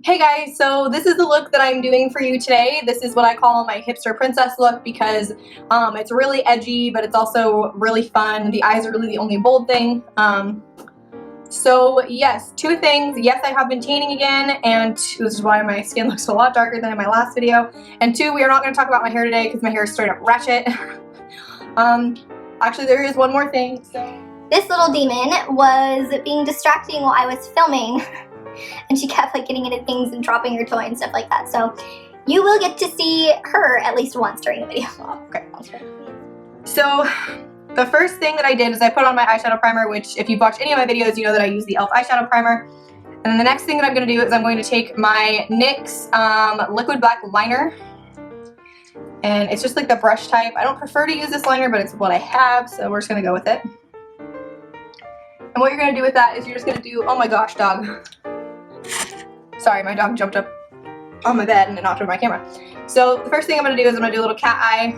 Hey guys, so this is the look that I'm doing for you today. This is what I call my hipster princess look because it's really edgy, but it's also really fun. The eyes are really the only bold thing. So yes, two things. Yes, I have been tanning again, and this is why my skin looks a lot darker than in my last video. And two, we are not going to talk about my hair today because my hair is straight up ratchet. Actually, there is one more thing. So this little demon was being distracting while I was filming. And she kept like getting into things and dropping her toy and stuff like that. So you will get to see her at least once during the video. Okay. So the first thing that I did is I put on my eyeshadow primer, which if you've watched any of my videos, you know that I use the e.l.f. eyeshadow primer. And then the next thing that I'm going to do is I'm going to take my NYX liquid black liner. And it's just like the brush type. I don't prefer to use this liner, but it's what I have, so we're just going to go with it. And what you're going to do with that is you're just going to do, oh my gosh, dog. Sorry, my dog jumped up on my bed and it knocked over my camera. So the first thing I'm going to do is I'm going to do a little cat eye.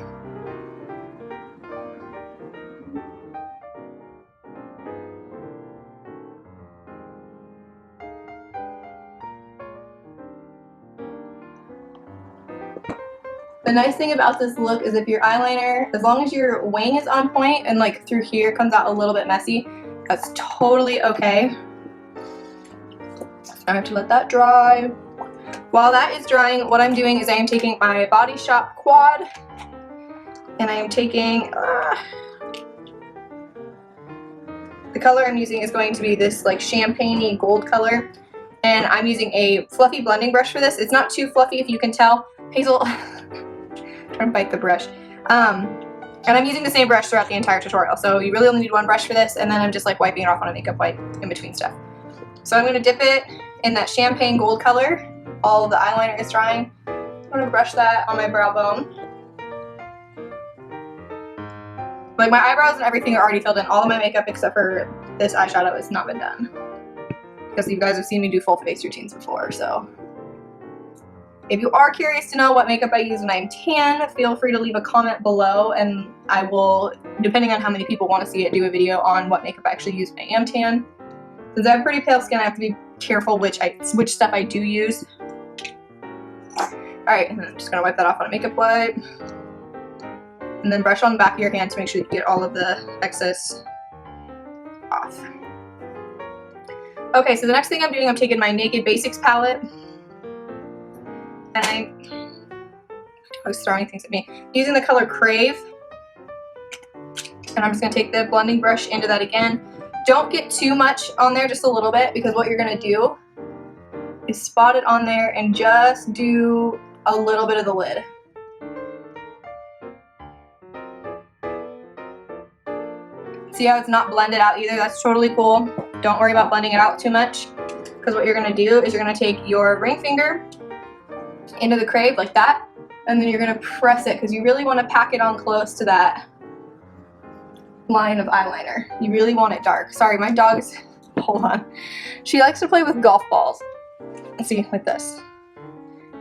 The nice thing about this look is if your eyeliner, as long as your wing is on point and like through here comes out a little bit messy, that's totally okay. I have to let that dry. While that is drying, what I'm doing is I am taking my Body Shop quad and I am taking, the color I'm using is going to be this like champagne-y gold color, and I'm using a fluffy blending brush for this. It's not too fluffy if you can tell. Hazel, trying to bite the brush. And I'm using the same brush throughout the entire tutorial, so you really only need one brush for this, and then I'm just like wiping it off on a makeup wipe in between stuff. So I'm going to dip it in that champagne gold color. All of the eyeliner is drying. I'm going to brush that on my brow bone. Like my eyebrows and everything are already filled in. All of my makeup except for this eyeshadow has not been done. Because you guys have seen me do full face routines before, so. If you are curious to know what makeup I use when I'm tan, feel free to leave a comment below and I will, depending on how many people want to see it, do a video on what makeup I actually use when I am tan. Since I have pretty pale skin, I have to be careful which stuff I do use. Alright, and then I'm just going to wipe that off on a makeup wipe. And then brush on the back of your hand to make sure you get all of the excess off. Okay, so the next thing I'm doing, I'm taking my Naked Basics palette. And I was throwing things at me. Using the color Crave. And I'm just going to take the blending brush into that again. Don't get too much on there, just a little bit, because what you're going to do is spot it on there and just do a little bit of the lid. See how it's not blended out either? That's totally cool. Don't worry about blending it out too much, because what you're going to do is you're going to take your ring finger into the Crave like that, and then you're going to press it because you really want to pack it on close to that line of eyeliner. You really want it dark. Sorry, my dog's, hold on. She likes to play with golf balls. Let's see, like this.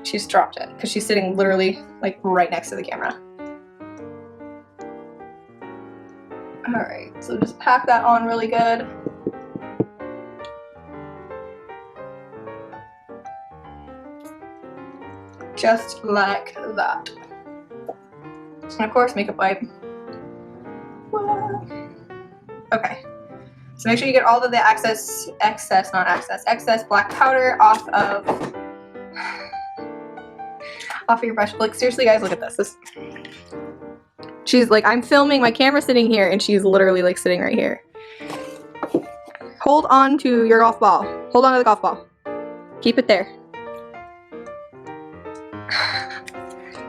She just dropped it because she's sitting literally like right next to the camera. Alright, so just pack that on really good. Just like that. And of course, makeup wipe. Okay, so make sure you get all of the excess black powder off of your brush. Like seriously guys, look at this. She's like, I'm filming, my camera's sitting here and she's literally like sitting right here. Hold on to your golf ball. Hold on to the golf ball. Keep it there.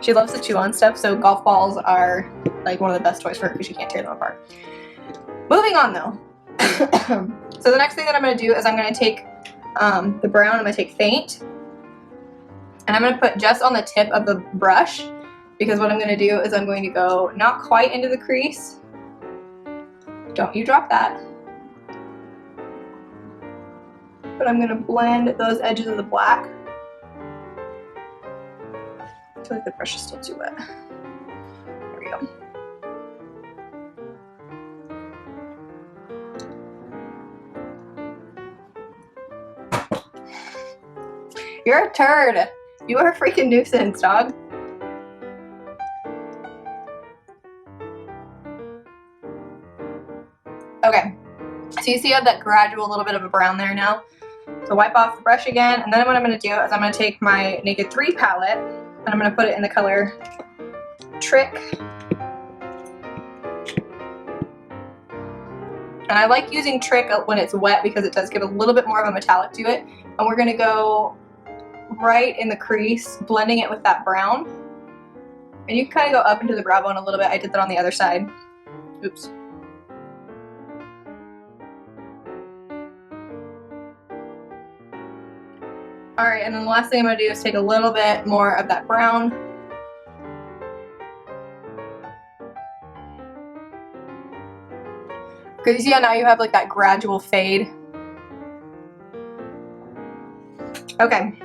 She loves to chew on stuff, so golf balls are like one of the best toys for her because she can't tear them apart. Moving on though. So the next thing that I'm going to do is I'm going to take the brown, I'm going to take Faint, and I'm going to put just on the tip of the brush, because what I'm going to do is I'm going to go not quite into the crease. Don't you drop that. But I'm going to blend those edges of the black. I feel like the brush is still too wet. There we go. You're a turd. You are a freaking nuisance, dog. Okay, so you see I have that gradual little bit of a brown there now. So wipe off the brush again, and then what I'm going to do is I'm going to take my Naked 3 palette, and I'm going to put it in the color Trick. And I like using Trick when it's wet because it does give a little bit more of a metallic to it. And we're going to go right in the crease, blending it with that brown. And you can kind of go up into the brow bone a little bit. I did that on the other side. Oops. Alright, and then the last thing I'm going to do is take a little bit more of that brown. Because you see how now you have like that gradual fade. Okay.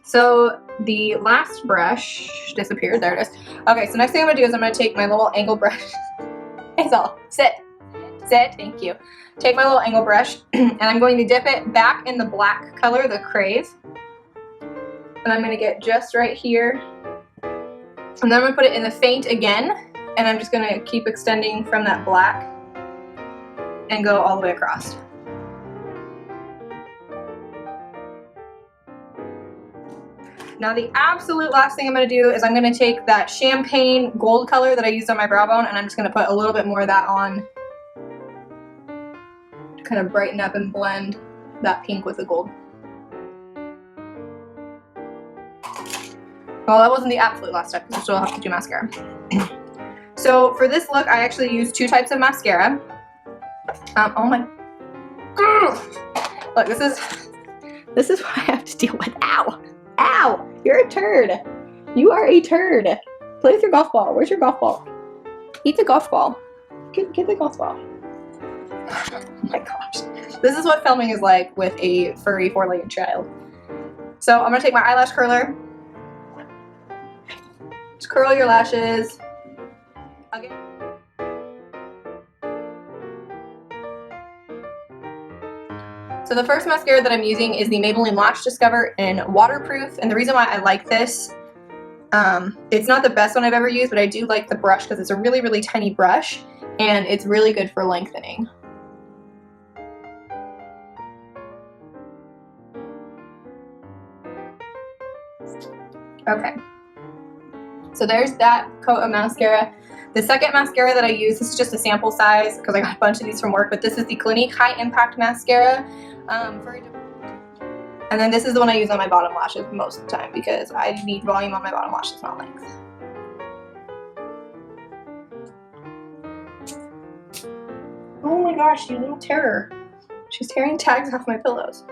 So the last brush disappeared. There it is. Okay, so next thing I'm going to do is I'm going to take my little angle brush. Hazel, sit. Sit, thank you. Take my little angle brush and I'm going to dip it back in the black color, the Crave. And I'm going to get just right here. And then I'm going to put it in the Faint again. And I'm just going to keep extending from that black and go all the way across. Now the absolute last thing I'm going to do is I'm going to take that champagne gold color that I used on my brow bone and I'm just going to put a little bit more of that on to kind of brighten up and blend that pink with the gold. Well, that wasn't the absolute last step because we still have to do mascara. So for this look, I actually used 2 types of mascara. Oh my, look, this is what I have to deal with. Ow, ow, you're a turd. You are a turd. Play with your golf ball. Where's your golf ball? Eat the golf ball. Get the golf ball. Oh my gosh. This is what filming is like with a furry 4-legged child. So I'm gonna take my eyelash curler. Just curl your lashes. Again. So the first mascara that I'm using is the Maybelline Lash Discover in Waterproof, and the reason why I like this, it's not the best one I've ever used, but I do like the brush because it's a really, really tiny brush, and it's really good for lengthening. Okay, so there's that coat of mascara. The second mascara that I use, this is just a sample size because I got a bunch of these from work, but this is the Clinique High Impact Mascara. And then this is the one I use on my bottom lashes most of the time because I need volume on my bottom lashes, not length. Oh my gosh, you little terror. She's tearing tags off my pillows.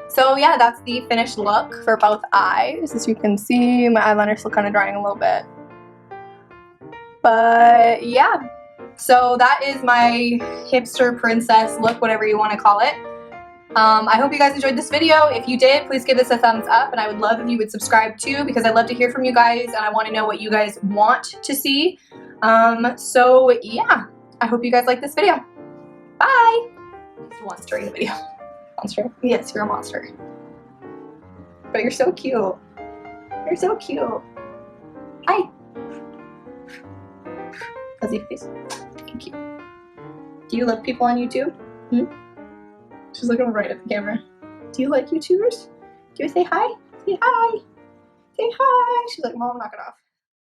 So yeah, that's the finished look for both eyes. As you can see, my eyeliner's still kind of drying a little bit. But yeah, so that is my hipster princess look, whatever you want to call it. I hope you guys enjoyed this video. If you did, please give this a thumbs up, and I would love if you would subscribe too, because I love to hear from you guys and I want to know what you guys want to see. So yeah, I hope you guys like this video. Bye! He's monstering the video. Monster? Yes, you're a monster. But you're so cute. You're so cute. Hi. Fuzzy face. Thank you. Do you love people on YouTube? Hmm? She's looking right at the camera. Do you like YouTubers? Do you say hi? Say hi. Say hi. She's like, Mom, knock it off.